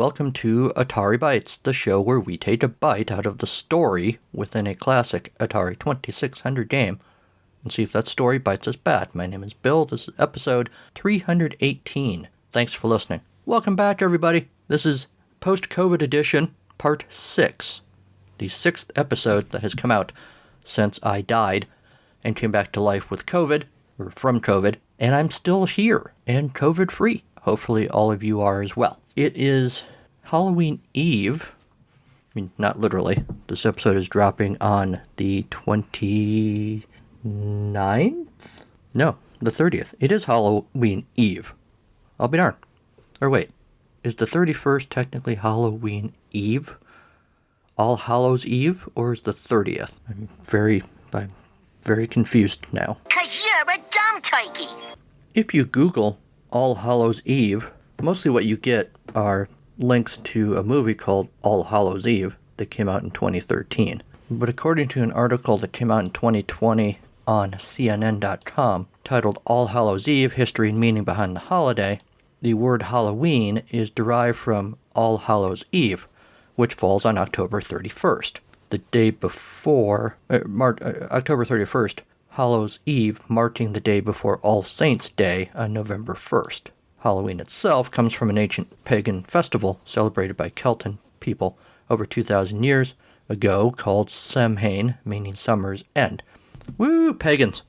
welcome to Atari Bytes, the show where we take a bite out of the story within a classic Atari 2600 game and see if that story bites us back. My name is Bill. This is episode 318. Thanks for listening. Welcome back, everybody. This is Post-COVID Edition, Part 6, the 6th episode that has come out since I died and came back to life with COVID, or from COVID, and I'm still here and COVID-free. Hopefully all of you are as well. It is Halloween Eve. I mean, not literally. This episode is dropping on the 29th? No, the 30th. It is Halloween Eve. I'll be darned. Or wait, is the 31st technically Halloween Eve? All Hallows Eve? Or is the 30th? I'm very confused now. 'Cause you're a dumb turkey. If you Google All Hallows Eve, mostly what you get are links to a movie called All Hallows Eve that came out in 2013. But according to an article that came out in 2020 on CNN.com titled All Hallows Eve, History and Meaning Behind the Holiday, the word Halloween is derived from All Hallows Eve, which falls on October 31st. The day before, October 31st, Hallows Eve marking the day before All Saints' Day on November 1st. Halloween itself comes from an ancient pagan festival celebrated by Celtic people over 2,000 years ago called Samhain, meaning summer's end. Woo, pagans!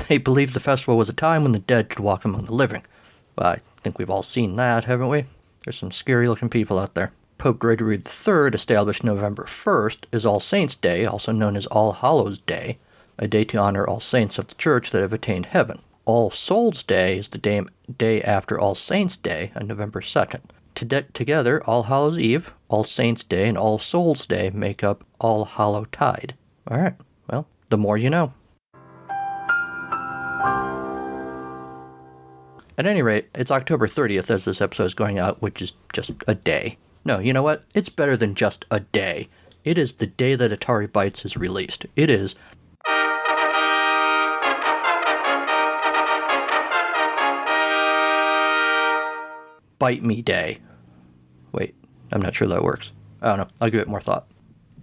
They believed the festival was a time when the dead could walk among the living. Well, I think we've all seen that, haven't we? There's some scary-looking people out there. Pope Gregory III established November 1st as All Saints' Day, also known as All Hallows' Day, a day to honor all saints of the church that have attained heaven. All Souls' Day is the day after All Saints' Day on November 2nd. Together, All Hallows' Eve, All Saints' Day, and All Souls' Day make up All Hallowtide. All right, well, the more you know. At any rate, it's October 30th as this episode is going out, which is just a day. No, you know what? It's better than just a day. It is the day that Atari Bytes is released. It is Bite Me Day. Wait, I'm not sure that works. I don't know. I'll give it more thought.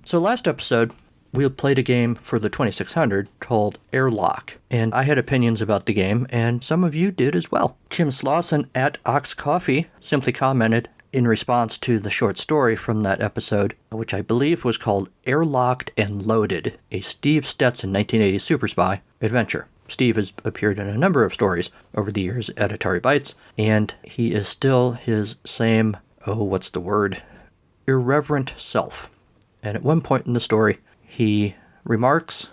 So last episode, we played a game for the 2600 called Airlock, and I had opinions about the game, and some of you did as well. Kim Slauson at Ox Coffee simply commented in response to the short story from that episode, which I believe was called Airlocked and Loaded, a Steve Stetson 1980 Super Spy adventure. Steve has appeared in a number of stories over the years at Atari Bytes, and he is still his same, irreverent self. And at one point in the story, he remarks,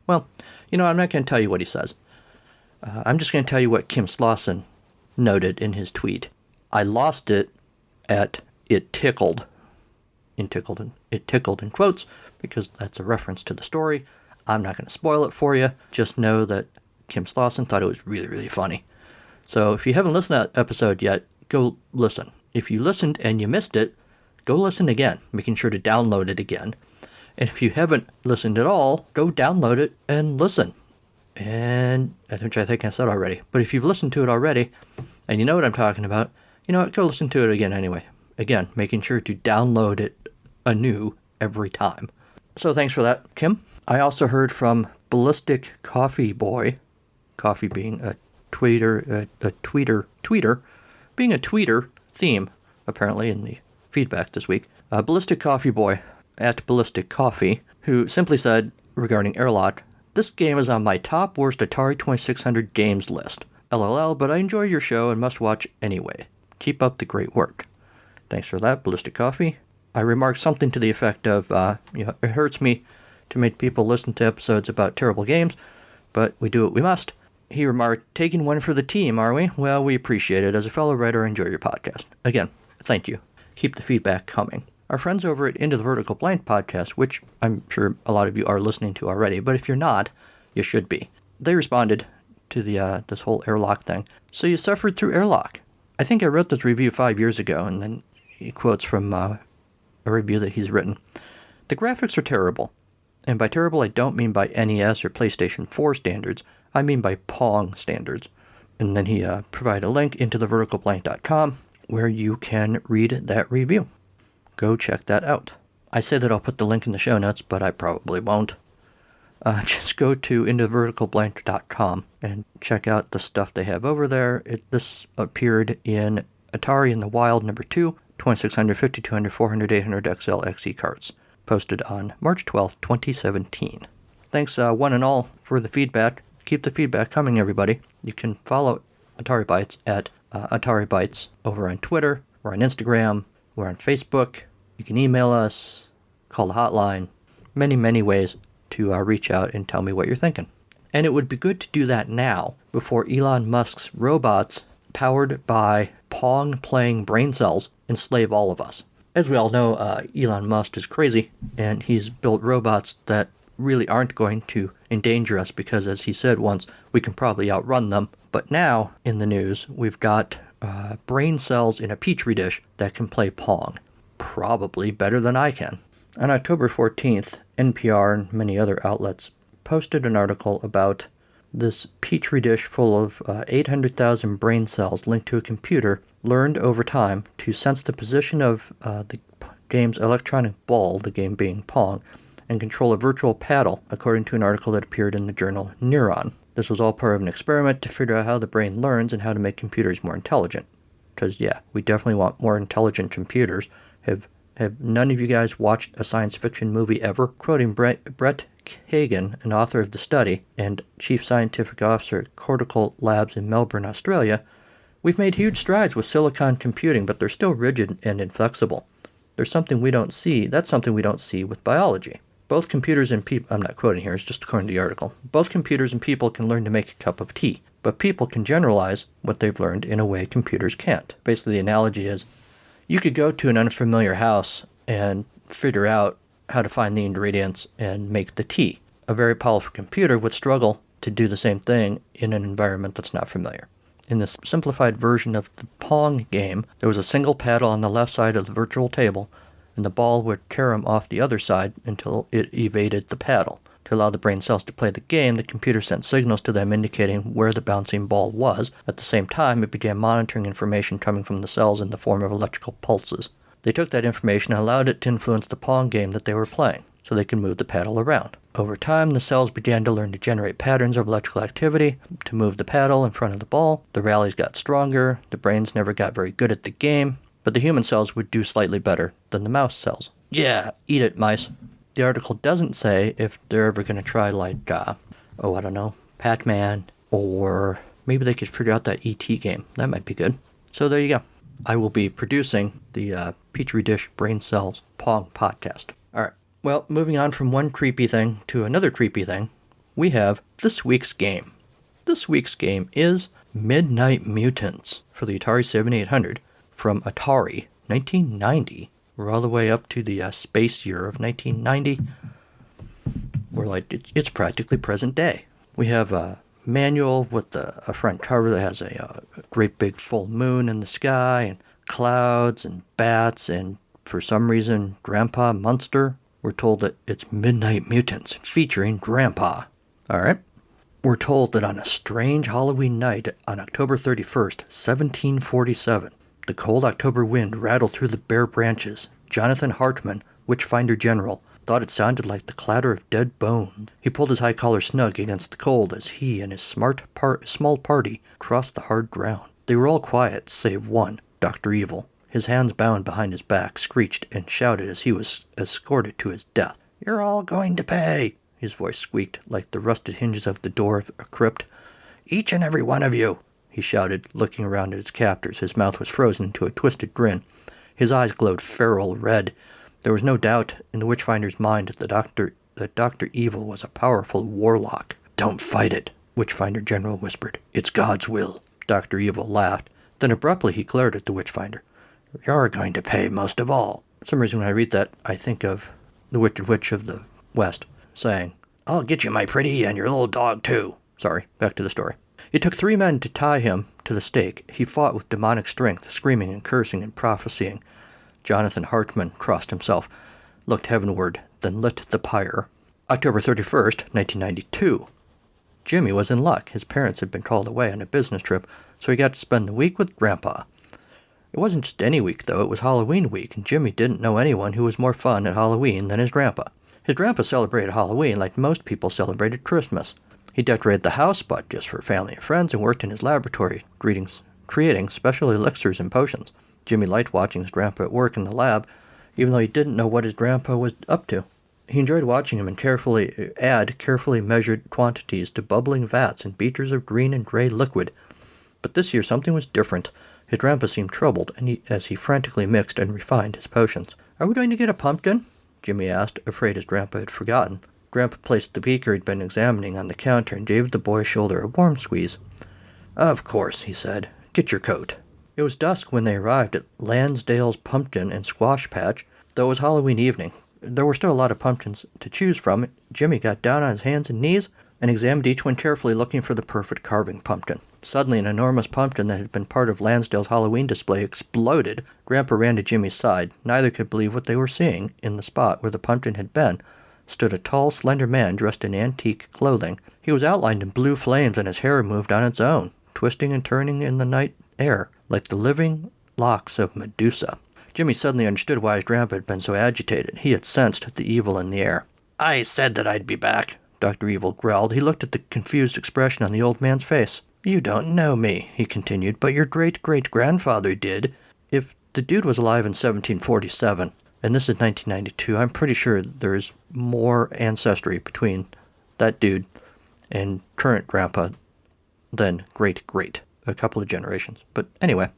well, I'm not going to tell you what he says. I'm just going to tell you what Kim Slauson noted in his tweet. I lost it at it tickled. It tickled in quotes, because that's a reference to the story. I'm not going to spoil it for you. Just know that Kim Slauson thought it was really, really funny. So if you haven't listened to that episode yet, go listen. If you listened and you missed it, go listen again, making sure to download it again. And if you haven't listened at all, go download it and listen. And which I think I said already. But if you've listened to it already, and you know what I'm talking about, you know what, go listen to it again anyway. Again, making sure to download it anew every time. So thanks for that, Kim. I also heard from Ballistic Coffee Boy, coffee being a tweeter, being a tweeter theme, apparently, in the feedback this week. Ballistic Coffee Boy at Ballistic Coffee, who simply said, regarding Airlock, this game is on my top worst Atari 2600 games list. LOL, but I enjoy your show and must watch anyway. Keep up the great work. Thanks for that, Ballistic Coffee. I remarked something to the effect of, it hurts me to make people listen to episodes about terrible games, but we do what we must. He remarked, taking one for the team, are we? Well, we appreciate it. As a fellow writer, I enjoy your podcast. Again, thank you. Keep the feedback coming. Our friends over at Into the Vertical Blank podcast, which I'm sure a lot of you are listening to already, but if you're not, you should be. They responded to this whole Airlock thing. So you suffered through Airlock. I think I wrote this review 5 years ago, and then he quotes from a review that he's written. The graphics are terrible. And by terrible, I don't mean by NES or PlayStation 4 standards. I mean by Pong standards. And then he provided a link into theverticalblank.com where you can read that review. Go check that out. I say that I'll put the link in the show notes, but I probably won't. Just go to intoverticalblank.com and check out the stuff they have over there. This appeared in Atari in the Wild number 2, 2600, 5200, 400, 800 XL XE cards, posted on March 12th, 2017. Thanks one and all for the feedback. Keep the feedback coming, everybody. You can follow Atari Bytes at Atari Bytes over on Twitter, or on Instagram, or on Facebook. You can email us, call the hotline, many, many ways to reach out and tell me what you're thinking. And it would be good to do that now, before Elon Musk's robots, powered by Pong-playing brain cells, enslave all of us. As we all know, Elon Musk is crazy, and he's built robots that really aren't going to endanger us because, as he said once, we can probably outrun them. But now, in the news, we've got brain cells in a petri dish that can play Pong. Probably better than I can. On October 14th, NPR and many other outlets posted an article about this petri dish full of 800,000 brain cells linked to a computer learned over time to sense the position of the game's electronic ball, the game being Pong, and control a virtual paddle, according to an article that appeared in the journal Neuron. This was all part of an experiment to figure out how the brain learns and how to make computers more intelligent. Because, yeah, we definitely want more intelligent computers. Have none of you guys watched a science fiction movie ever? Quoting Brett Kagan, an author of the study and chief scientific officer at Cortical Labs in Melbourne, Australia, we've made huge strides with silicon computing, but they're still rigid and inflexible. There's something we don't see. That's something we don't see with biology. Both computers and people, I'm not quoting here, it's just according to the article. Both computers and people can learn to make a cup of tea, but people can generalize what they've learned in a way computers can't. Basically, the analogy is, you could go to an unfamiliar house and figure out how to find the ingredients and make the tea. A very powerful computer would struggle to do the same thing in an environment that's not familiar. In this simplified version of the Pong game, there was a single paddle on the left side of the virtual table, and the ball would carom off the other side until it evaded the paddle. To allow the brain cells to play the game, the computer sent signals to them indicating where the bouncing ball was. At the same time, it began monitoring information coming from the cells in the form of electrical pulses. They took that information and allowed it to influence the Pong game that they were playing, so they could move the paddle around. Over time, the cells began to learn to generate patterns of electrical activity to move the paddle in front of the ball. The rallies got stronger, the brains never got very good at the game, but the human cells would do slightly better than the mouse cells. Yeah, eat it, mice. The article doesn't say if they're ever going to try, like, I don't know, Pac-Man, or maybe they could figure out that E.T. game. That might be good. So there you go. I will be producing the Petri Dish Brain Cells Pong podcast. All right. Well, moving on from one creepy thing to another creepy thing, we have this week's game. This week's game is Midnight Mutants for the Atari 7800 from Atari, 1990. We're all the way up to the space year of 1990. We're like, it's practically present day. We have a manual with a front cover that has a great big full moon in the sky, and clouds and bats, and for some reason, Grampa Munster. We're told that it's Midnight Mutants, featuring Grampa. All right. We're told that on a strange Halloween night on October 31st, 1747, the cold October wind rattled through the bare branches. Jonathan Hartman, Witchfinder General, thought it sounded like the clatter of dead bones. He pulled his high collar snug against the cold as he and his small party crossed the hard ground. They were all quiet, save one, Dr. Evil. His hands bound behind his back, screeched and shouted as he was escorted to his death. "You're all going to pay!" His voice squeaked like the rusted hinges of the door of a crypt. "Each and every one of you!" he shouted, looking around at his captors. His mouth was frozen into a twisted grin. His eyes glowed feral red. There was no doubt in the Witchfinder's mind that Dr. Evil was a powerful warlock. "Don't fight it," Witchfinder General whispered. "It's God's will." Dr. Evil laughed. Then abruptly he glared at the Witchfinder. "You're going to pay most of all." For some reason when I read that, I think of the Wicked Witch of the West saying, "I'll get you, my pretty, and your little dog, too." Sorry, back to the story. It took 3 men to tie him to the stake. He fought with demonic strength, screaming and cursing and prophesying. Jonathan Hartman crossed himself, looked heavenward, then lit the pyre. October 31st, 1992. Jimmy was in luck. His parents had been called away on a business trip, so he got to spend the week with Grandpa. It wasn't just any week, though. It was Halloween week, and Jimmy didn't know anyone who was more fun at Halloween than his grandpa. His grandpa celebrated Halloween like most people celebrated Christmas. He decorated the house, but just for family and friends, and worked in his laboratory, creating special elixirs and potions. Jimmy liked watching his grandpa at work in the lab, even though he didn't know what his grandpa was up to. He enjoyed watching him add carefully measured quantities to bubbling vats and beakers of green and gray liquid. But this year something was different. His grandpa seemed troubled as he frantically mixed and refined his potions. "Are we going to get a pumpkin?" Jimmy asked, afraid his grandpa had forgotten. Grandpa placed the beaker he'd been examining on the counter and gave the boy's shoulder a warm squeeze. "Of course," he said. "Get your coat." It was dusk when they arrived at Lansdale's Pumpkin and Squash Patch. Though it was Halloween evening, there were still a lot of pumpkins to choose from. Jimmy got down on his hands and knees and examined each one carefully, looking for the perfect carving pumpkin. Suddenly, an enormous pumpkin that had been part of Lansdale's Halloween display exploded. Grandpa ran to Jimmy's side. Neither could believe what they were seeing. In the spot where the pumpkin had been stood a tall, slender man dressed in antique clothing. He was outlined in blue flames, and his hair moved on its own, twisting and turning in the night air, like the living locks of Medusa. Jimmy suddenly understood why his grandpa had been so agitated. He had sensed the evil in the air. "I said that I'd be back," Dr. Evil growled. He looked at the confused expression on the old man's face. "You don't know me," he continued, "but your great-great-grandfather did. If the dude was alive in 1747, and this is 1992, I'm pretty sure there is more ancestry between that dude and current grandpa than great-great. A couple of generations. But anyway,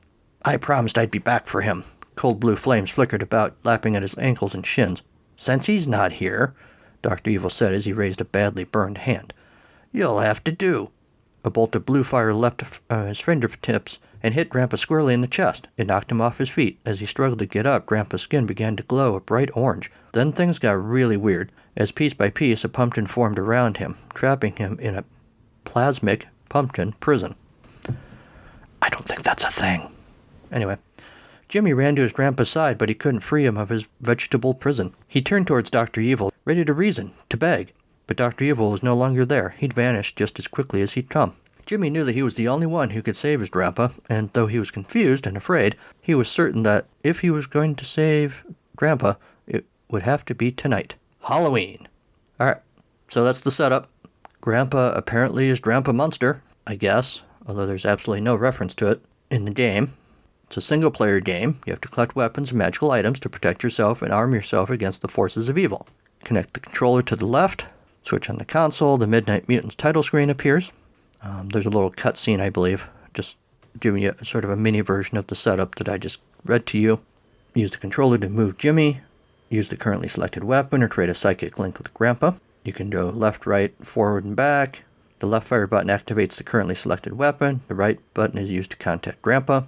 I promised I'd be back for him." Cold blue flames flickered about, lapping at his ankles and shins. "Since he's not here," Dr. Evil said as he raised a badly burned hand, "you'll have to do." A bolt of blue fire leapt his fingertips and hit Grandpa squarely in the chest. It knocked him off his feet. As he struggled to get up, Grandpa's skin began to glow a bright orange. Then things got really weird, as piece by piece a pumpkin formed around him, trapping him in a plasmic pumpkin prison. "I don't think that's a thing." Anyway, Jimmy ran to his grandpa's side, but he couldn't free him of his vegetable prison. He turned towards Dr. Evil, ready to reason, to beg. But Dr. Evil was no longer there. He'd vanished just as quickly as he'd come. Jimmy knew that he was the only one who could save his grandpa, and though he was confused and afraid, he was certain that if he was going to save Grandpa, it would have to be tonight. Halloween. Alright, so that's the setup. Grandpa apparently is Grampa Munster, I guess, although there's absolutely no reference to it in the game. It's a single-player game. You have to collect weapons and magical items to protect yourself and arm yourself against the forces of evil. Connect the controller to the left, switch on the console, the Midnight Mutants title screen appears. There's a little cutscene, I believe, just giving you sort of a mini version of the setup that I just read to you. Use the controller to move Jimmy. Use the currently selected weapon or create a psychic link with Grandpa. You can go left, right, forward, and back. The left fire button activates the currently selected weapon. The right button is used to contact Grandpa,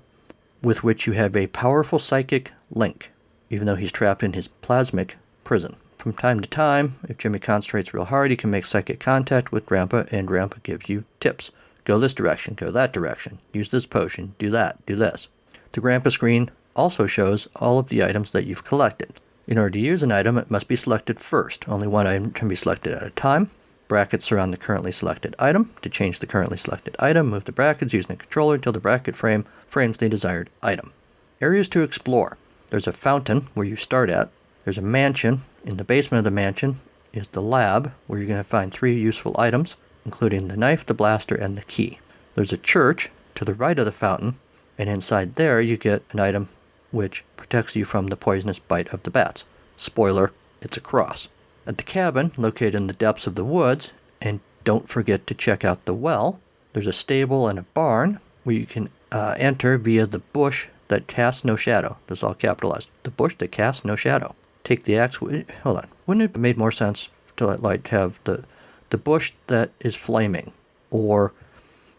with which you have a powerful psychic link, even though he's trapped in his plasmic prison. From time to time, if Jimmy concentrates real hard, he can make psychic contact with Grandpa, and Grandpa gives you tips. Go this direction, go that direction, use this potion, do that, do this. The Grandpa screen also shows all of the items that you've collected. In order to use an item, it must be selected first. Only one item can be selected at a time. Brackets surround the currently selected item. To change the currently selected item, move the brackets using the controller until the bracket frame frames the desired item. Areas to explore. There's a fountain where you start at. There's a mansion. In the basement of the mansion is the lab, where you're going to find 3 useful items, including the knife, the blaster, and the key. There's a church to the right of the fountain, and inside there you get an item which protects you from the poisonous bite of the bats. Spoiler, it's a cross. At the cabin, located in the depths of the woods, and don't forget to check out the well, there's a stable and a barn where you can enter via the bush that casts no shadow. That's all capitalized. The bush that casts no shadow. Take the axe. Hold on. Wouldn't it have made more sense to have the bush that is flaming, or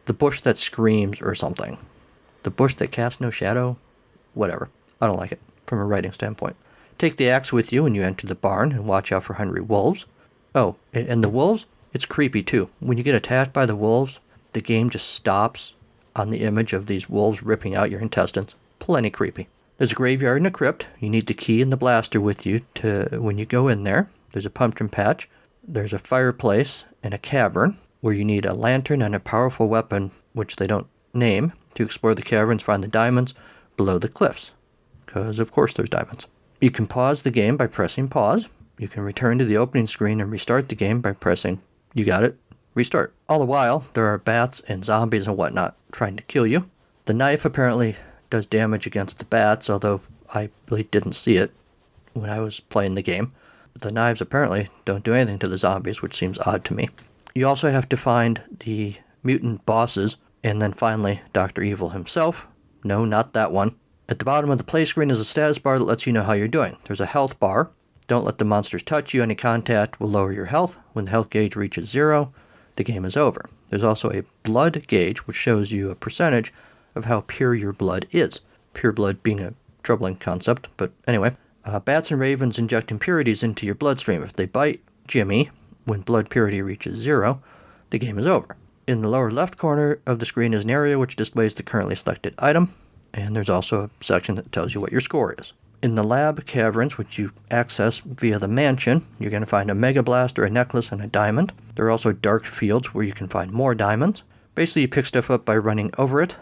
the bush that screams, or something? The bush that casts no shadow? Whatever. I don't like it from a writing standpoint. Take the axe with you when you enter the barn and watch out for hungry wolves. Oh, and the wolves, it's creepy too. When you get attacked by the wolves, the game just stops on the image of these wolves ripping out your intestines. Plenty creepy. There's a graveyard and a crypt. You need the key and the blaster with you when you go in there. There's a pumpkin patch. There's a fireplace and a cavern where you need a lantern and a powerful weapon, which they don't name, to explore the caverns, find the diamonds, below the cliffs, because of course there's diamonds. You can pause the game by pressing pause. You can return to the opening screen and restart the game by pressing, you got it, restart. All the while, there are bats and zombies and whatnot trying to kill you. The knife apparently does damage against the bats, although I really didn't see it when I was playing the game. The knives apparently don't do anything to the zombies, which seems odd to me. You also have to find the mutant bosses, and then finally Dr. Evil himself. No, not that one. At the bottom of the play screen is a status bar that lets you know how you're doing. There's a health bar. Don't let the monsters touch you. Any contact will lower your health. When the health gauge reaches 0, the game is over. There's also a blood gauge, which shows you a percentage of how pure your blood is. Pure blood being a troubling concept, but anyway. Bats and ravens inject impurities into your bloodstream. If they bite Jimmy, when blood purity reaches 0, the game is over. In the lower left corner of the screen is an area which displays the currently selected item, and there's also a section that tells you what your score is. In the lab caverns, which you access via the mansion, you're going to find a Mega Blaster, a necklace, and a diamond. There are also dark fields where you can find more diamonds. Basically, you pick stuff up by running over it,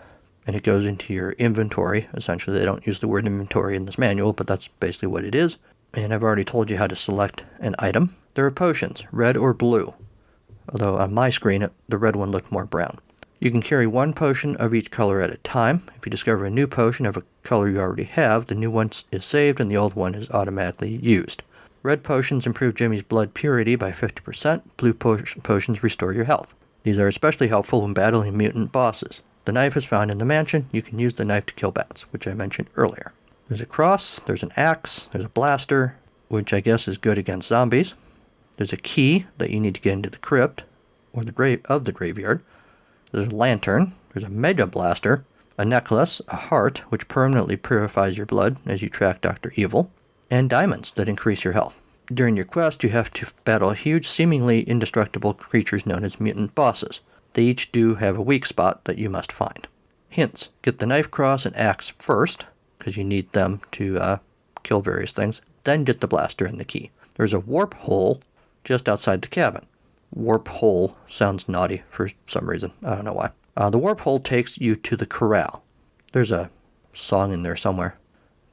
and it goes into your inventory. Essentially, they don't use the word inventory in this manual, but that's basically what it is. And I've already told you how to select an item. There are potions, red or blue. Although on my screen, the red one looked more brown. You can carry one potion of each color at a time. If you discover a new potion of a color you already have, the new one is saved and the old one is automatically used. Red potions improve Jimmy's blood purity by 50%. Blue potions restore your health. These are especially helpful when battling mutant bosses. The knife is found in the mansion. You can use the knife to kill bats, which I mentioned earlier. There's a cross, there's an axe, there's a blaster, which I guess is good against zombies. There's a key that you need to get into the crypt, or the grave of the graveyard. There's a lantern, there's a Mega Blaster, a necklace, a heart, which permanently purifies your blood as you track Dr. Evil, and diamonds that increase your health. During your quest, you have to battle huge, seemingly indestructible creatures known as mutant bosses. They each do have a weak spot that you must find. Hints: get the knife, cross, and axe first, because you need them to kill various things. Then get the blaster and the key. There's a warp hole just outside the cabin. Warp hole sounds naughty for some reason. I don't know why. The warp hole takes you to the corral. There's a song in there somewhere.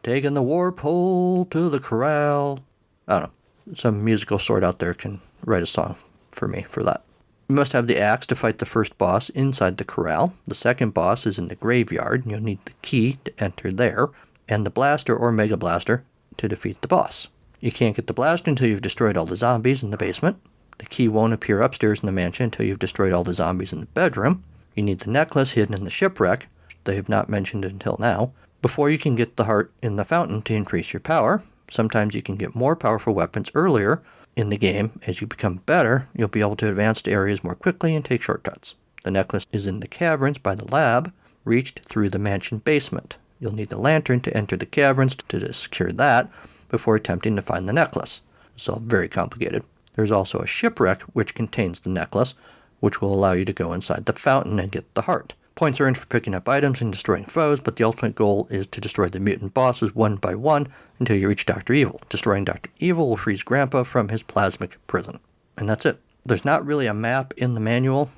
Taking the warp hole to the corral. I don't know. Some musical sort out there can write a song for me for that. You must have the axe to fight the first boss inside the corral. The second boss is in the graveyard. You'll need the key to enter there, and the blaster or Mega Blaster to defeat the boss. You can't get the blaster until you've destroyed all the zombies in the basement. The key won't appear upstairs in the mansion until you've destroyed all the zombies in the bedroom. You need the necklace hidden in the shipwreck, they have not mentioned until now, before you can get the heart in the fountain to increase your power. Sometimes you can get more powerful weapons earlier in the game. As you become better, you'll be able to advance to areas more quickly and take shortcuts. The necklace is in the caverns by the lab, reached through the mansion basement. You'll need the lantern to enter the caverns to secure that before attempting to find the necklace. It's all very complicated. There's also a shipwreck which contains the necklace, which will allow you to go inside the fountain and get the heart. Points are earned for picking up items and destroying foes, but the ultimate goal is to destroy the mutant bosses one by one until you reach Dr. Evil. Destroying Dr. Evil will freeze Grampa from his plasmic prison. And that's it. There's not really a map in the manual.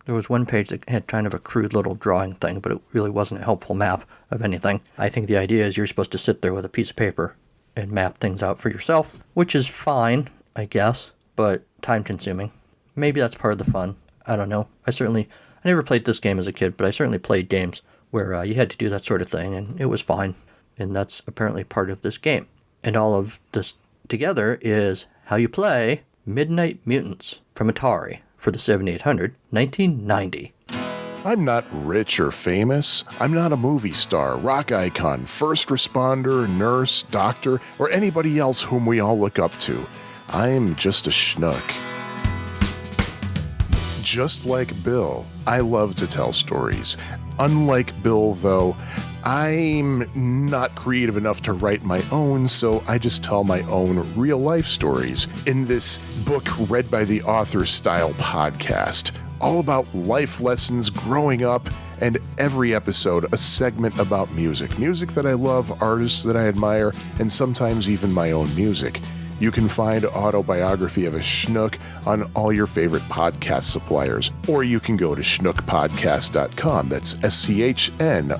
There was one page that had kind of a crude little drawing thing, but it really wasn't a helpful map of anything. I think the idea is you're supposed to sit there with a piece of paper and map things out for yourself, which is fine, I guess, but time-consuming. Maybe that's part of the fun. I don't know. I never played this game as a kid, but I certainly played games where you had to do that sort of thing, and it was fine. And that's apparently part of this game. And all of this together is how you play Midnight Mutants from Atari for the 7800, 1990. I'm not rich or famous. I'm not a movie star, rock icon, first responder, nurse, doctor, or anybody else whom we all look up to. I'm just a schnook. Just like Bill, I love to tell stories. Unlike Bill, though, I'm not creative enough to write my own, so I just tell my own real-life stories in this book read by the author style podcast, all about life lessons growing up, and every episode a segment about music. Music that I love, artists that I admire, and sometimes even my own music. You can find Autobiography of a Schnook on all your favorite podcast suppliers, or you can go to schnookpodcast.com. That's SCHNOOK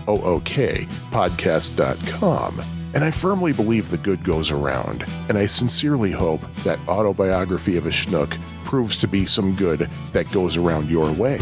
podcast.com. And I firmly believe the good goes around, and I sincerely hope that Autobiography of a Schnook proves to be some good that goes around your way.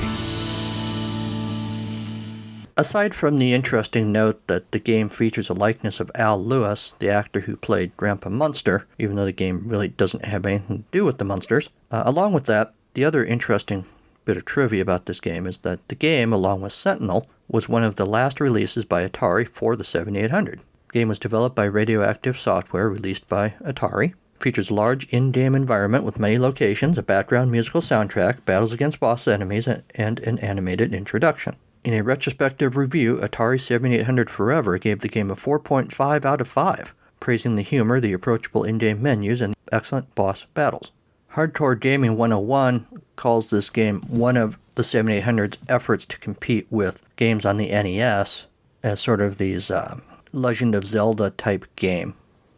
Aside from the interesting note that the game features a likeness of Al Lewis, the actor who played Grampa Munster, even though the game really doesn't have anything to do with the Munsters, along with that, the other interesting bit of trivia about this game is that the game, along with Sentinel, was one of the last releases by Atari for the 7800. The game was developed by Radioactive Software, released by Atari. Features a large in-game environment with many locations, a background musical soundtrack, battles against boss enemies, and an animated introduction. In a retrospective review, Atari 7800 Forever gave the game a 4.5 out of 5, praising the humor, the approachable in-game menus, and excellent boss battles. Hardcore Gaming 101 calls this game one of the 7800's efforts to compete with games on the NES as sort of these Legend of Zelda type game,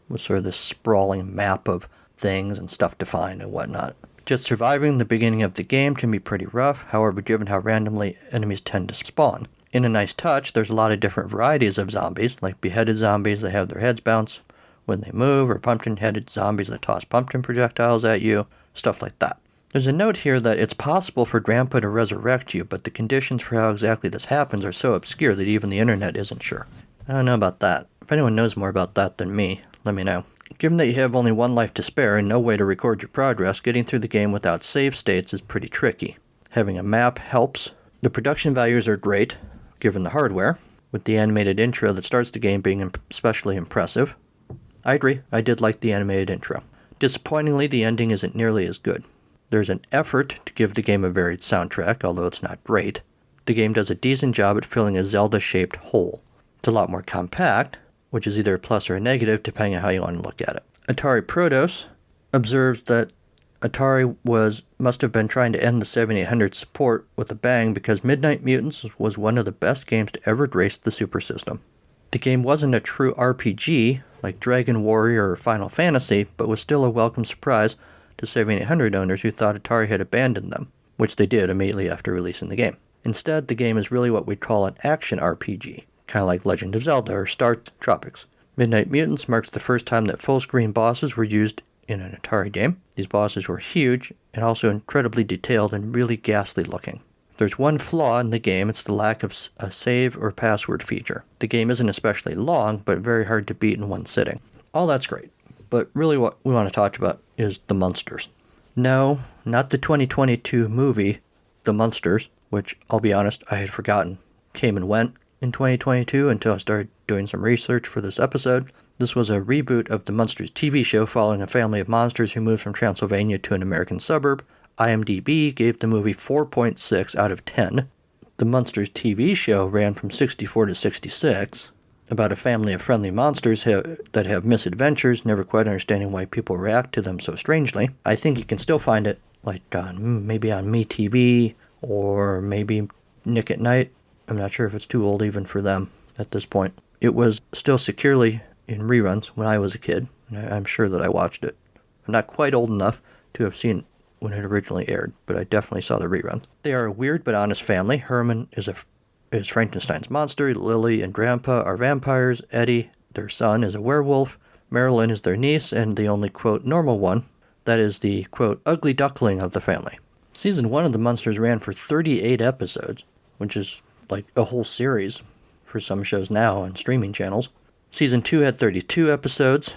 with sort of this sprawling map of things and stuff to find and whatnot. Just surviving the beginning of the game can be pretty rough, however, given how randomly enemies tend to spawn. In a nice touch, there's a lot of different varieties of zombies, like beheaded zombies that have their heads bounce when they move, or pumpkin-headed zombies that toss pumpkin projectiles at you, stuff like that. There's a note here that it's possible for Grampa to resurrect you, but the conditions for how exactly this happens are so obscure that even the internet isn't sure. I don't know about that. If anyone knows more about that than me, let me know. Given that you have only one life to spare and no way to record your progress, getting through the game without save states is pretty tricky. Having a map helps. The production values are great, given the hardware, with the animated intro that starts the game being especially impressive. I agree, I did like the animated intro. Disappointingly, the ending isn't nearly as good. There's an effort to give the game a varied soundtrack, although it's not great. The game does a decent job at filling a Zelda-shaped hole. It's a lot more compact, which is either a plus or a negative, depending on how you want to look at it. Atari Protos observes that Atari must have been trying to end the 7800 support with a bang because Midnight Mutants was one of the best games to ever grace the Super System. The game wasn't a true RPG, like Dragon Warrior or Final Fantasy, but was still a welcome surprise to 7800 owners who thought Atari had abandoned them, which they did immediately after releasing the game. Instead, the game is really what we'd call an action RPG, kind of like Legend of Zelda or Star Tropics. Midnight Mutants marks the first time that full-screen bosses were used in an Atari game. These bosses were huge and also incredibly detailed and really ghastly looking. If there's one flaw in the game, it's the lack of a save or password feature. The game isn't especially long, but very hard to beat in one sitting. All that's great, but really what we want to talk about is the Munsters. No, not the 2022 movie, The Munsters, which, I'll be honest, I had forgotten came and went in 2022 until I started doing some research for this episode. This was a reboot of the Munsters TV show following a family of monsters who moved from Transylvania to an American suburb. IMDb gave the movie 4.6 out of 10. The Munsters TV show ran from 64 to 66, about a family of friendly monsters that have misadventures, never quite understanding why people react to them so strangely. I think you can still find it like maybe on MeTV or maybe Nick at Night. I'm not sure if it's too old even for them at this point. It was still securely in reruns when I was a kid, and I'm sure that I watched it. I'm not quite old enough to have seen it when it originally aired, but I definitely saw the reruns. They are a weird but honest family. Herman is Frankenstein's monster, Lily and Grandpa are vampires, Eddie, their son, is a werewolf, Marilyn is their niece, and the only, quote, normal one, that is the, quote, ugly duckling of the family. Season 1 of The Munsters ran for 38 episodes, which is like a whole series for some shows now on streaming channels. Season 2 had 32 episodes.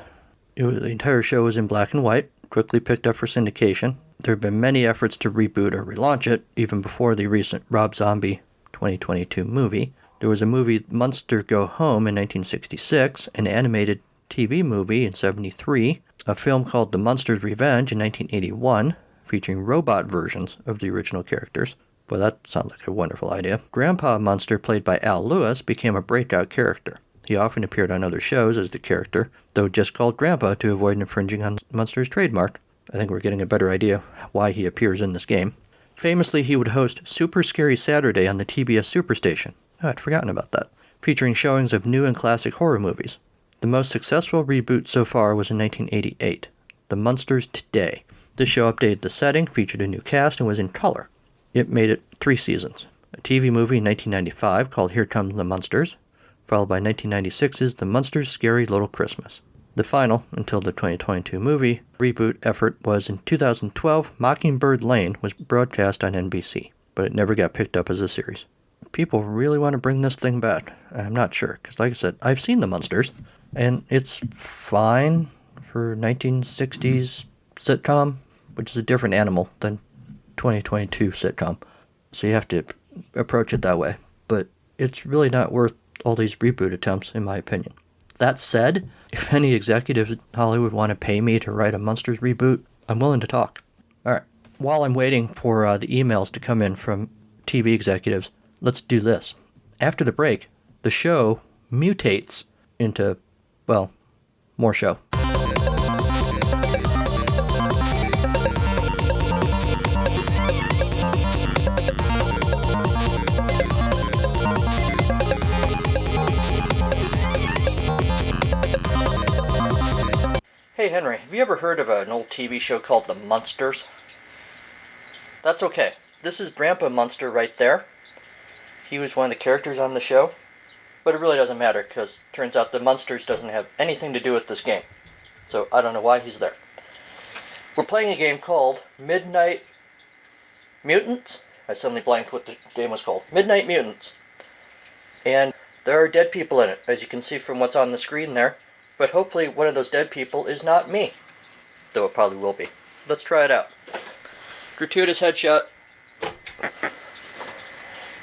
The entire show was in black and white, quickly picked up for syndication. There have been many efforts to reboot or relaunch it, even before the recent Rob Zombie 2022 movie. There was a movie, Munster Go Home, in 1966, an animated TV movie in 1973, a film called The Munsters Revenge in 1981, featuring robot versions of the original characters. Well, that sounds like a wonderful idea. Grandpa Munster, played by Al Lewis, became a breakout character. He often appeared on other shows as the character, though just called Grandpa to avoid infringing on Munster's trademark. I think we're getting a better idea why he appears in this game. Famously, he would host Super Scary Saturday on the TBS Superstation. Oh, I'd forgotten about that. Featuring showings of new and classic horror movies. The most successful reboot so far was in 1988. The Munsters Today. This show updated the setting, featured a new cast, and was in color. It made it 3 seasons. A TV movie in 1995 called Here Comes the Munsters, followed by 1996's The Munsters' Scary Little Christmas. The final, until the 2022 movie, reboot effort was in 2012. Mockingbird Lane was broadcast on NBC, but it never got picked up as a series. People really want to bring this thing back. I'm not sure, because like I said, I've seen The Munsters, and it's fine for 1960s sitcom, which is a different animal than 2022 sitcom. So you have to approach it that way. But it's really not worth all these reboot attempts, in my opinion. That said, if any executives in Hollywood want to pay me to write a Munsters reboot, I'm willing to talk. Alright, while I'm waiting for the emails to come in from TV executives, let's do this. After the break, the show mutates into, well, more show. Hey Henry, have you ever heard of an old TV show called The Munsters? That's okay. This is Grampa Munster right there. He was one of the characters on the show. But it really doesn't matter, because it turns out the Munsters doesn't have anything to do with this game. So I don't know why he's there. We're playing a game called Midnight Mutants? I suddenly blanked what the game was called. Midnight Mutants. And there are dead people in it, as you can see from what's on the screen there. But hopefully one of those dead people is not me. Though it probably will be. Let's try it out. Gratuitous headshot.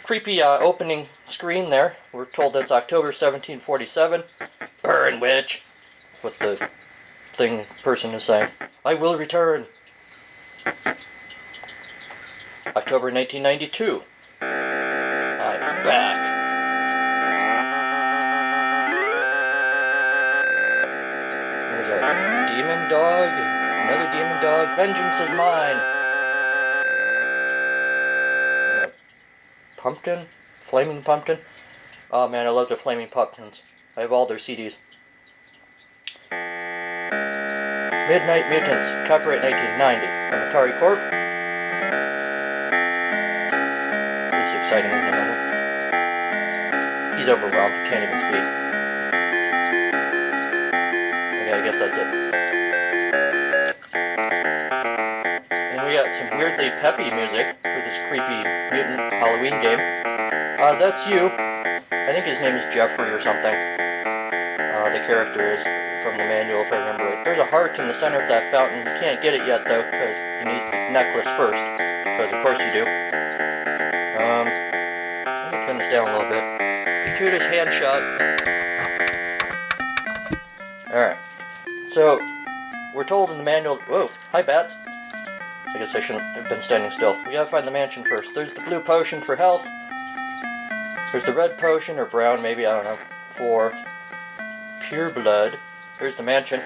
Creepy opening screen there. We're told that's October 1747. Burn, witch! What the person is saying. I will return. October 1992. I'm back. There's a demon dog, another demon dog. Vengeance is mine. Pumpkin? Flaming Pumpkin? Oh man, I love the Flaming Pumpkins. I have all their CDs. Midnight Mutants, copyright 1990, from Atari Corp. This is exciting, isn't it? He's overwhelmed, he can't even speak. Okay, I guess that's it. And we got some weirdly peppy music for this creepy mutant Halloween game. That's you. I think his name is Jeffrey or something. The character is from the manual, if I remember right. There's a heart in the center of that fountain. You can't get it yet, though, because you need the necklace first. Because, of course, you do. Let me turn this down a little bit. Gratuitous hand shot. Alright. So, we're told in the manual... Whoa, hi, bats. I guess I shouldn't have been standing still. We gotta find the mansion first. There's the blue potion for health. There's the red potion, or brown maybe, I don't know, for pure blood. There's the mansion.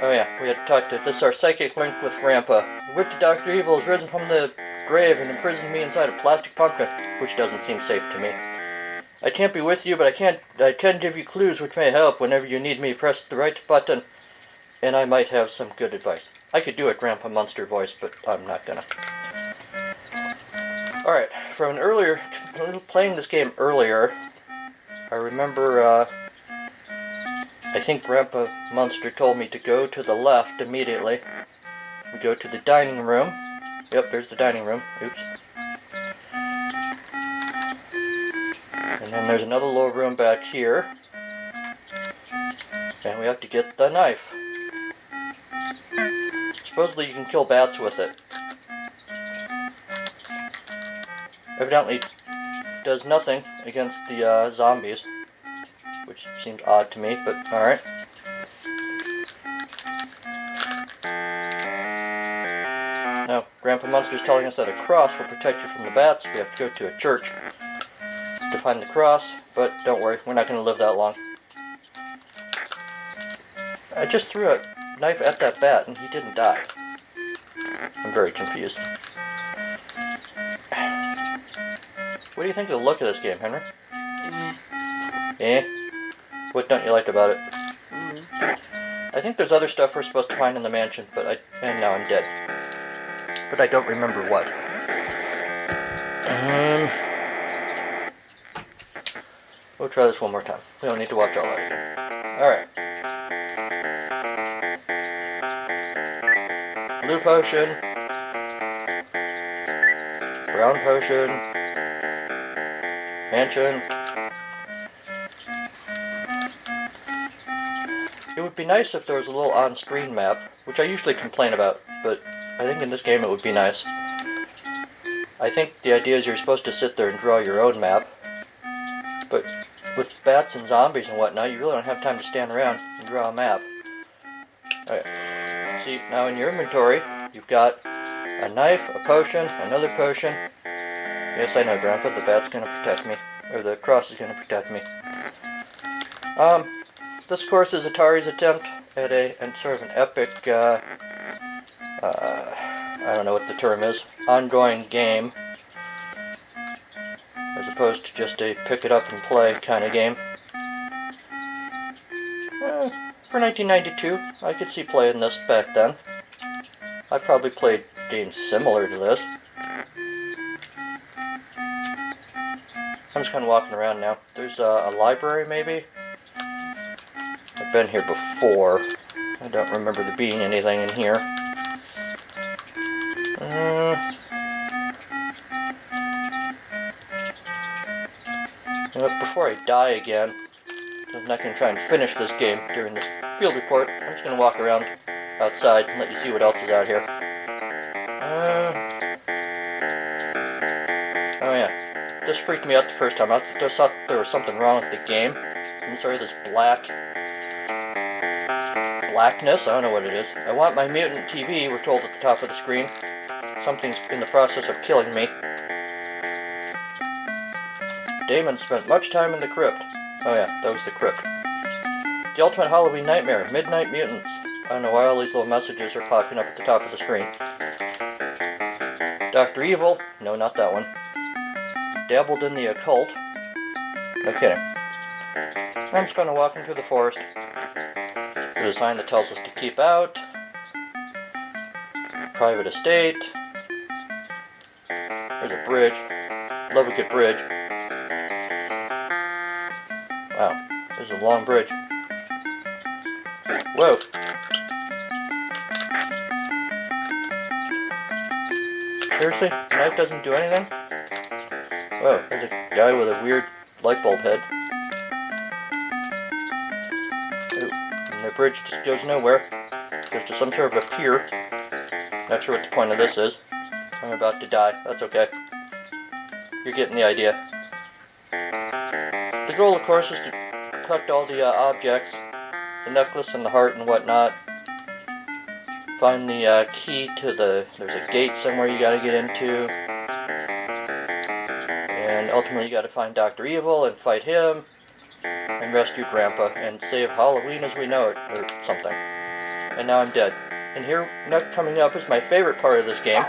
Oh yeah, we had to talk to... This is our psychic link with Grandpa. The wicked Dr. Evil has risen from the grave and imprisoned me inside a plastic pumpkin, which doesn't seem safe to me. I can't be with you, but I can give you clues which may help whenever you need me. Press the right button, and I might have some good advice. I could do a Grampa Munster voice, but I'm not gonna. Alright, from an earlier... Playing this game earlier, I remember, I think Grampa Munster told me to go to the left immediately. We go to the dining room. Yep, there's the dining room. Oops. And then there's another little room back here. And we have to get the knife. Supposedly you can kill bats with it. Evidently does nothing against the zombies, which seems odd to me, but alright. Now, Grampa Munster's telling us that a cross will protect you from the bats. We have to go to a church to find the cross, but don't worry, we're not going to live that long. I just threw a knife at that bat and he didn't die. I'm very confused. What do you think of the look of this game, Henry? Eh? What don't you like about it? I think there's other stuff we're supposed to find in the mansion, and now I'm dead. But I don't remember what. We'll try this one more time. We don't need to watch all that again. Alright. Blue potion. Brown potion. Mansion. It would be nice if there was a little on-screen map, which I usually complain about, but I think in this game it would be nice. I think the idea is you're supposed to sit there and draw your own map, but with bats and zombies and whatnot, you really don't have time to stand around and draw a map. Alright, see, now in your inventory, you've got a knife, a potion, another potion. Yes, I know, Grandpa, the bat's gonna protect me, or the cross is gonna protect me. This course is Atari's attempt at sort of an epic, I don't know what the term is, ongoing game, as opposed to just a pick it up and play kind of game. For 1992, I could see playing this back then. I probably played games similar to this. I'm just kind of walking around now. There's a library, maybe? I've been here before. I don't remember there being anything in here. Before I die again, I'm not going to try and finish this game during this field report. I'm just going to walk around outside and let you see what else is out here. Oh yeah, this freaked me out the first time. I just thought there was something wrong with the game. I'm sorry, this blackness, I don't know what it is. I want my mutant TV, we're told at the top of the screen. Something's in the process of killing me. Damon spent much time in the crypt. Oh yeah, that was the crypt. The ultimate Halloween nightmare, Midnight Mutants. I don't know why all these little messages are popping up at the top of the screen. Dr. Evil, no, not that one. Dabbled in the occult. No kidding. I'm just going to walk through the forest. There's a sign that tells us to keep out. Private estate. There's a bridge. Love a good bridge. Wow, there's a long bridge. Whoa. Seriously? The knife doesn't do anything? Whoa, there's a guy with a weird light bulb head. And the bridge just goes nowhere. Goes to some sort of a pier. Not sure what the point of this is. I'm about to die. That's okay. You're getting the idea. The goal, of course, is to collect all the objects. The necklace and the heart and whatnot. Find the key to there's a gate somewhere you gotta get into. And ultimately you gotta find Dr. Evil and fight him. And rescue Grandpa and save Halloween as we know it, or something. And now I'm dead. And here, next coming up is my favorite part of this game.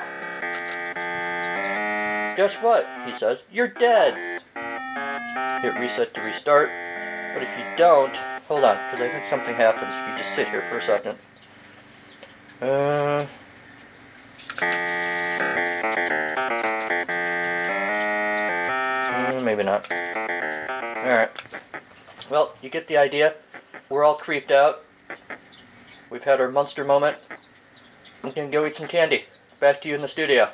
Guess what? He says, you're dead! Hit reset to restart. But if you don't, hold on, because I think something happens if you just sit here for a second. Maybe not. Alright. Well, you get the idea. We're all creeped out. We've had our Munster moment. We can go eat some candy. Back to you in the studio.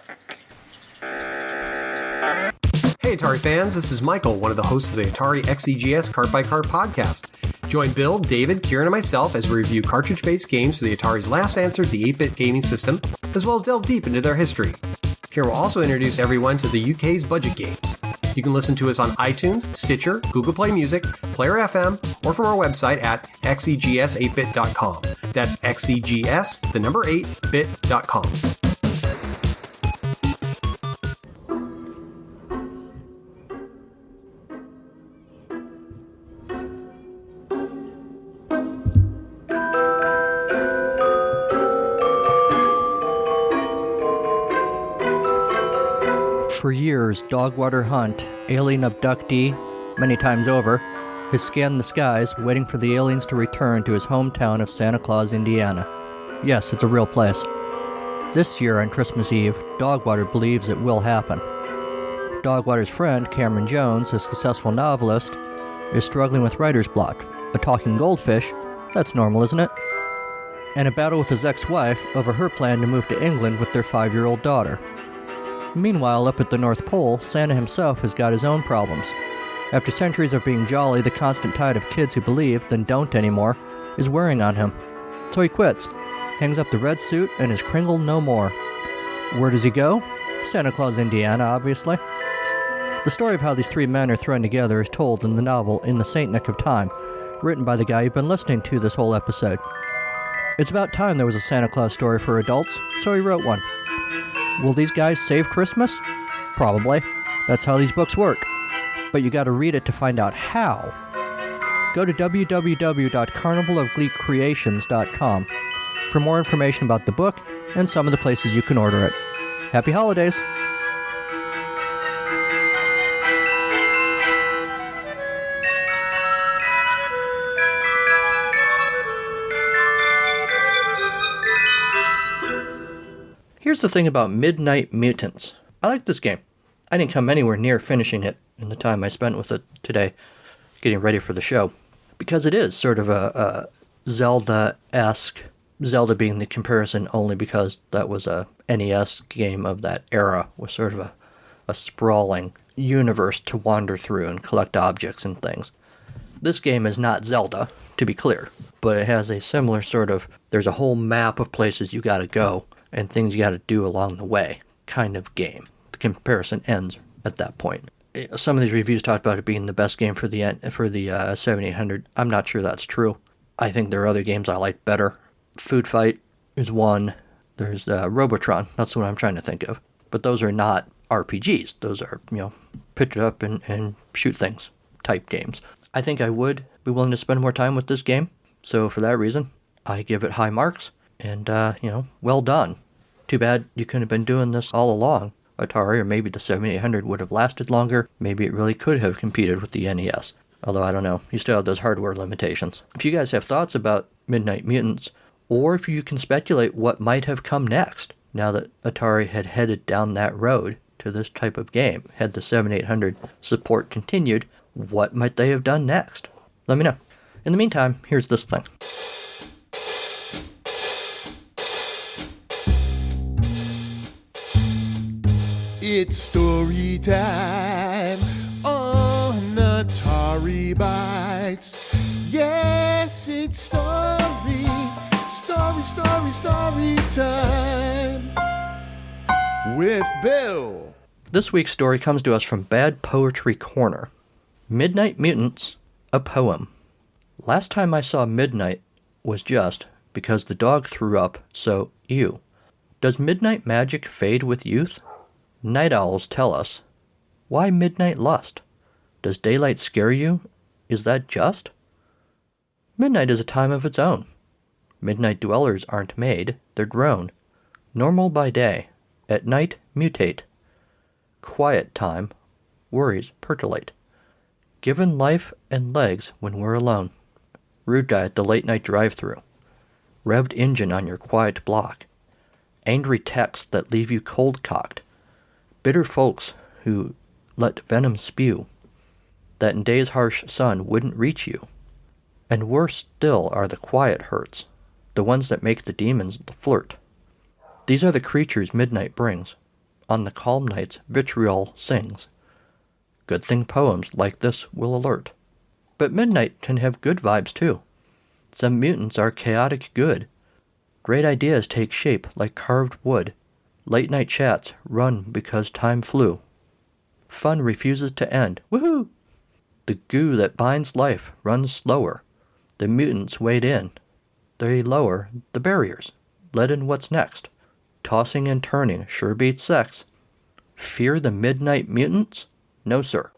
Hey Atari fans, this is Michael, one of the hosts of the Atari XEGS Cart by Cart podcast. Join Bill, David, Kieran, and myself as we review cartridge-based games for the Atari's last answer to the 8-bit gaming system, as well as delve deep into their history. Kieran will also introduce everyone to the UK's budget games. You can listen to us on iTunes, Stitcher, Google Play Music, Player FM, or from our website at xegs8bit.com. That's xegs, the number 8bit.com. For years, Dogwater Hunt, alien abductee, many times over, has scanned the skies, waiting for the aliens to return to his hometown of Santa Claus, Indiana. Yes, it's a real place. This year on Christmas Eve, Dogwater believes it will happen. Dogwater's friend, Cameron Jones, a successful novelist, is struggling with writer's block. A talking goldfish, that's normal, isn't it? And a battle with his ex-wife over her plan to move to England with their 5-year-old daughter. Meanwhile, up at the North Pole, Santa himself has got his own problems. After centuries of being jolly, the constant tide of kids who believe, then don't anymore, is wearing on him. So he quits, hangs up the red suit, and is Kringle no more. Where does he go? Santa Claus, Indiana, obviously. The story of how these three men are thrown together is told in the novel In the Saint Nick of Time, written by the guy you've been listening to this whole episode. It's about time there was a Santa Claus story for adults, so he wrote one. Will these guys save Christmas? Probably. That's how these books work. But you gotta read it to find out how. Go to www.carnivalofgleekcreations.com for more information about the book and some of the places you can order it. Happy holidays! Here's the thing about Midnight Mutants. I like this game. I didn't come anywhere near finishing it in the time I spent with it today, getting ready for the show, because it is sort of a Zelda-esque, Zelda being the comparison only because that was a NES game of that era, was sort of a sprawling universe to wander through and collect objects and things. This game is not Zelda, to be clear, but it has a similar sort of, there's a whole map of places you gotta go and things you gotta do along the way kind of game. The comparison ends at that point. Some of these reviews talked about it being the best game for the 7800. I'm not sure that's true. I think there are other games I like better. Food Fight is one. There's Robotron. That's what I'm trying to think of. But those are not RPGs. Those are, pitch it up and shoot things type games. I think I would be willing to spend more time with this game. So for that reason, I give it high marks. And, well done. Too bad you couldn't have been doing this all along, Atari, or maybe the 7800 would have lasted longer. Maybe it really could have competed with the NES. Although, I don't know. You still have those hardware limitations. If you guys have thoughts about Midnight Mutants, or if you can speculate what might have come next, now that Atari had headed down that road to this type of game, had the 7800 support continued, what might they have done next? Let me know. In the meantime, here's this thing. It's story time on Atari Bites. Yes, it's story time with Bill. This week's story comes to us from Bad Poetry Corner. Midnight Mutants, a poem. Last time I saw midnight was just because the dog threw up, so ew. Does midnight magic fade with youth? Night owls tell us. Why midnight lust? Does daylight scare you? Is that just? Midnight is a time of its own. Midnight dwellers aren't made, they're grown. Normal by day, at night mutate. Quiet time, worries percolate. Given life and legs when we're alone. Rude guy at the late night drive-thru. Revved engine on your quiet block. Angry texts that leave you cold-cocked. Bitter folks who let venom spew, that in day's harsh sun wouldn't reach you. And worse still are the quiet hurts, the ones that make the demons flirt. These are the creatures midnight brings, on the calm nights vitriol sings. Good thing poems like this will alert. But midnight can have good vibes too. Some mutants are chaotic good. Great ideas take shape like carved wood. Late night chats run because time flew. Fun refuses to end. Woohoo! The goo that binds life runs slower. The mutants wade in. They lower the barriers. Let in what's next. Tossing and turning sure beats sex. Fear the midnight mutants? No, sir.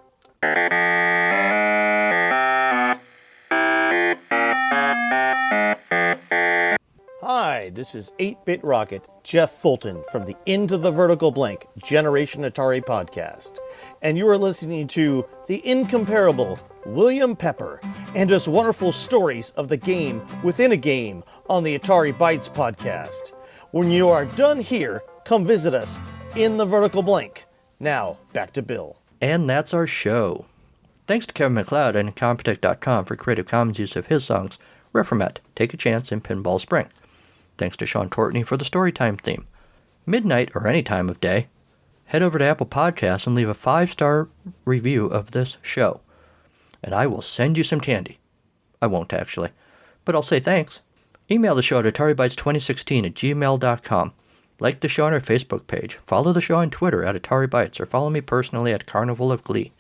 Hi, this is 8-Bit Rocket, Jeff Fulton from the Into the Vertical Blank Generation Atari podcast. And you are listening to the incomparable William Pepper and his wonderful stories of the game within a game on the Atari Bytes podcast. When you are done here, come visit us in the Vertical Blank. Now, back to Bill. And that's our show. Thanks to Kevin McLeod and Incompetech.com for Creative Commons use of his songs Reformat, Take a Chance, and Pinball Spring. Thanks to Sean Courtney for the Storytime theme. Midnight or any time of day, head over to Apple Podcasts and leave a 5-star review of this show. And I will send you some candy. I won't actually, but I'll say thanks. Email the show at ataribytes2016@gmail.com. Like the show on our Facebook page. Follow the show on Twitter at AtariBytes, or follow me personally at Carnival of Glee.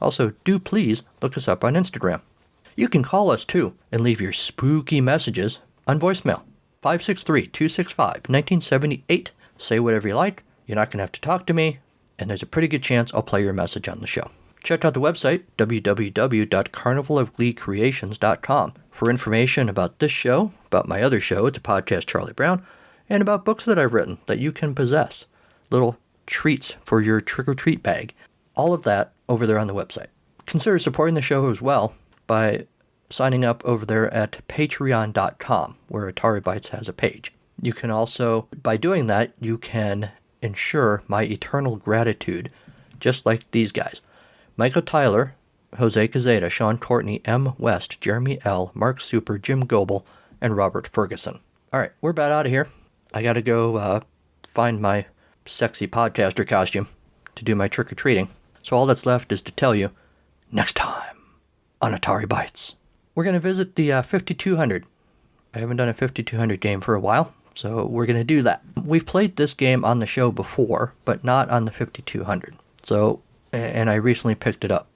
Also, do please look us up on Instagram. You can call us too and leave your spooky messages on voicemail. 563-265-1978. Say whatever you like. You're not going to have to talk to me, and there's a pretty good chance I'll play your message on the show. Check out the website, www.carnivalofgleecreations.com, for information about this show, about my other show, It's a Podcast Charlie Brown, and about books that I've written that you can possess. Little treats for your trick-or-treat bag. All of that over there on the website. Consider supporting the show as well by signing up over there at patreon.com, where Atari Bytes has a page. You can also, by doing that, you can ensure my eternal gratitude, just like these guys. Michael Tyler, Jose Cazeta, Sean Courtney, M. West, Jeremy L., Mark Super, Jim Goebel, and Robert Ferguson. All right, we're about out of here. I got to go find my sexy podcaster costume to do my trick-or-treating. So all that's left is to tell you, next time on Atari Bytes, we're going to visit the 5200. I haven't done a 5200 game for a while, so we're going to do that. We've played this game on the show before, but not on the 5200. So, and I recently picked it up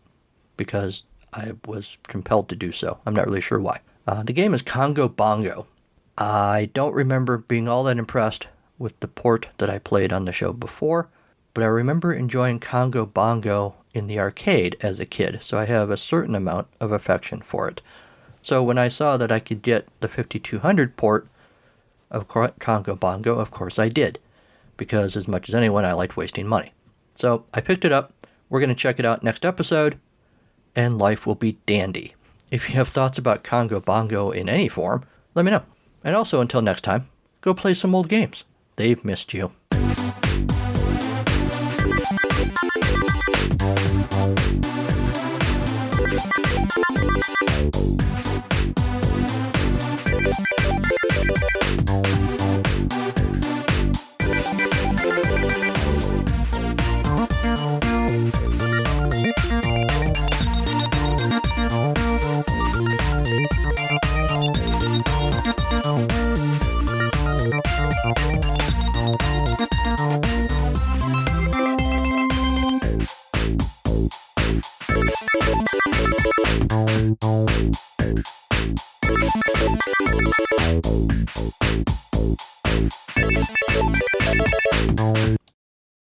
because I was compelled to do so. I'm not really sure why. The game is Congo Bongo. I don't remember being all that impressed with the port that I played on the show before, but I remember enjoying Congo Bongo in the arcade as a kid, so I have a certain amount of affection for it. So when I saw that I could get the 5200 port of Congo Bongo, of course I did, because as much as anyone, I liked wasting money. So I picked it up. We're going to check it out next episode, and life will be dandy. If you have thoughts about Congo Bongo in any form, let me know. And also, until next time, go play some old games. They've missed you.